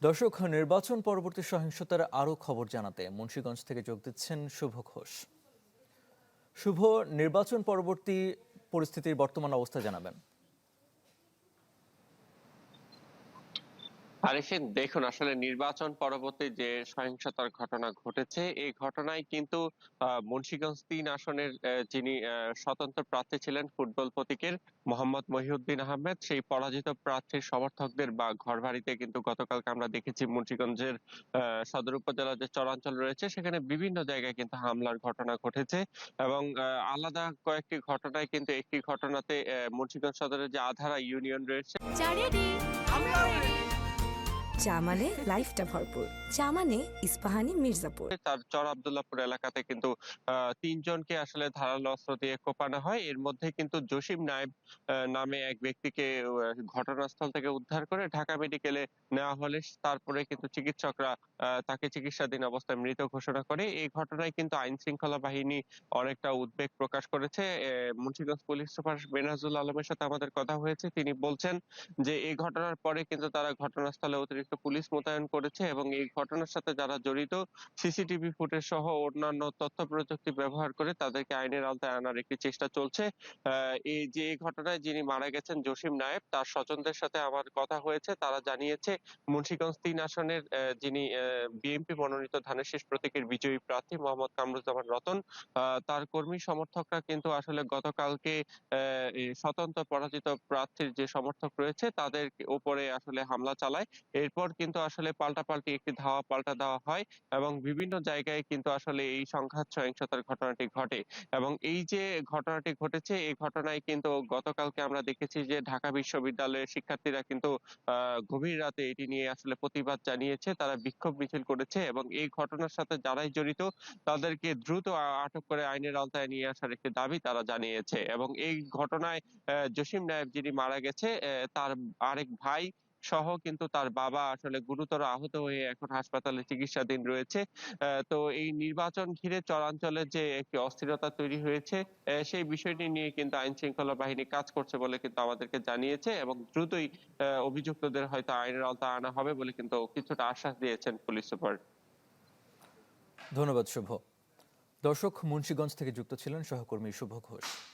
দর্শক, নির্বাচন পরবর্তী সহিংসতার আরও খবর জানাতে মুন্সিগঞ্জ থেকে যোগ দিচ্ছেন শুভ ঘোষ। শুভ, নির্বাচন পরবর্তী পরিস্থিতির বর্তমান অবস্থা জানাবেন। আরিফিন, দেখুন, আসলে নির্বাচন পরবর্তী যে সহিংসতার ঘটনা ঘটেছে, এই ঘটনায় কিন্তু মুন্সিগঞ্জ ৩ আসনের যিনি স্বতন্ত্র প্রার্থী ছিলেন ফুটবল প্রতীকের মোহাম্মদ মহিউদ্দিন আহমেদ, সেই পরাজিত প্রার্থীর সমর্থকদের বা ঘরবাড়িতে কিন্তু গতকালকে আমরা দেখেছি মুন্সিগঞ্জের সদর উপজেলার যে চরাঞ্চল রয়েছে সেখানে বিভিন্ন জায়গায় কিন্তু হামলার ঘটনা ঘটেছে। এবং আলাদা কয়েকটি ঘটনায় কিন্তু একটি ঘটনাতে মুন্সিগঞ্জ সদরের যে আধারা ইউনিয়ন রয়েছে, চা মানে লাইফটা ভরপুর, চা মানে ইস্পাহানি মির্জাপুর। তার চর আব্দুল্লাহপুর এলাকাতে কিন্তু ৩ জনকে আসলে ধারালো অস্ত্র দিয়ে কোপানো হয়। এর মধ্যে কিন্তু জসিম নায়েব নামে এক ব্যক্তিকে ঘটনাস্থল থেকে উদ্ধার করে ঢাকা মেডিকেলে নেওয়া হলে তারপরে কিন্তু চিকিৎসকরা তাকে চিকিৎসাধীন অবস্থায় মৃত ঘোষণা করে। এই ঘটনায় কিন্তু আইন শৃঙ্খলা বাহিনী অনেকটা উদ্বেগ প্রকাশ করেছে। মুন্সিগঞ্জ পুলিশ সুপার বেনাজুল আলমের সাথে আমাদের কথা হয়েছে। তিনি বলছেন যে এই ঘটনার পরে কিন্তু তারা ঘটনাস্থলে অতিরিক্ত পুলিশ মোতায়েন করেছে এবং এই ঘটনার সাথে যারা জড়িত সিসিটিভি ফুটেজ সহ অন্যান্য তথ্য প্রযুক্তি ব্যবহার করে তাদেরকে আইনের আওতায় আনার একটি চেষ্টা চলছে। এই ঘটনায় যিনি মারা গেছেন জসিম নায়েব, তার স্বজনদের সাথে আমার কথা হয়েছে। তারা জানিয়েছে মুন্সিগঞ্জ ৩ আসনের যিনি বিএনপি মনোনীত ধানের শীষ প্রতীকের বিজয়ী প্রার্থী মোহাম্মদ কামরুজ্জামান রতন, তার কর্মী সমর্থকরা কিন্তু আসলে গতকালকে এই স্বতন্ত্র পরাজিত প্রার্থীর যে সমর্থক রয়েছে তাদের উপরে আসলে হামলা চালায়। এরপর কিন্তু আসলে পাল্টাপাল্টি একটি ধাওয়া পাল্টা দেওয়া হয় এবং বিভিন্ন জায়গায় কিন্তু আসলে এই সংঘাত সহিংসতার ঘটনাটি ঘটে। এবং এই যে ঘটনাটি ঘটেছে, এই ঘটনায় কিন্তু গতকালকে আমরা দেখেছি যে ঢাকা বিশ্ববিদ্যালয়ের শিক্ষার্থীরা কিন্তু গভীর রাতে এটি নিয়ে আসলে প্রতিবাদ জানিয়েছে। তারা বিক্ষোভ মিছিল করেছে এবং এই ঘটনার সাথে যারাই জড়িত তাদেরকে দ্রুত আটক করে আইনের আওতায় নিয়ে আসার একটি দাবি তারা জানিয়েছে। এবং এই ঘটনায় জসিম নায়েব যিনি মারা গেছে, তার আরেক ভাই সহ কিন্তু তার বাবা আসলে গুরুতর আহত হয়ে এখন হাসপাতালে চিকিৎসাধীন রয়েছে। তো এই নির্বাচন ঘিরে চরাঞ্চলে যে একটি অস্থিরতা তৈরি হয়েছে, সেই বিষয়টি নিয়ে কিন্তু আইন শৃঙ্খলা বাহিনী কাজ করছে বলে কিন্তু আমাদেরকে জানিয়েছে এবং দ্রুতই অভিযুক্তদের হয়তো আইনের আওতায় আনা হবে বলে কিন্তু কিছুটা আশ্বাস দিয়েছেন পুলিশ সুপার। ধন্যবাদ শুভ। দর্শক, মুন্সিগঞ্জ থেকে যুক্ত ছিলেন সহকর্মী শুভ ঘোষ।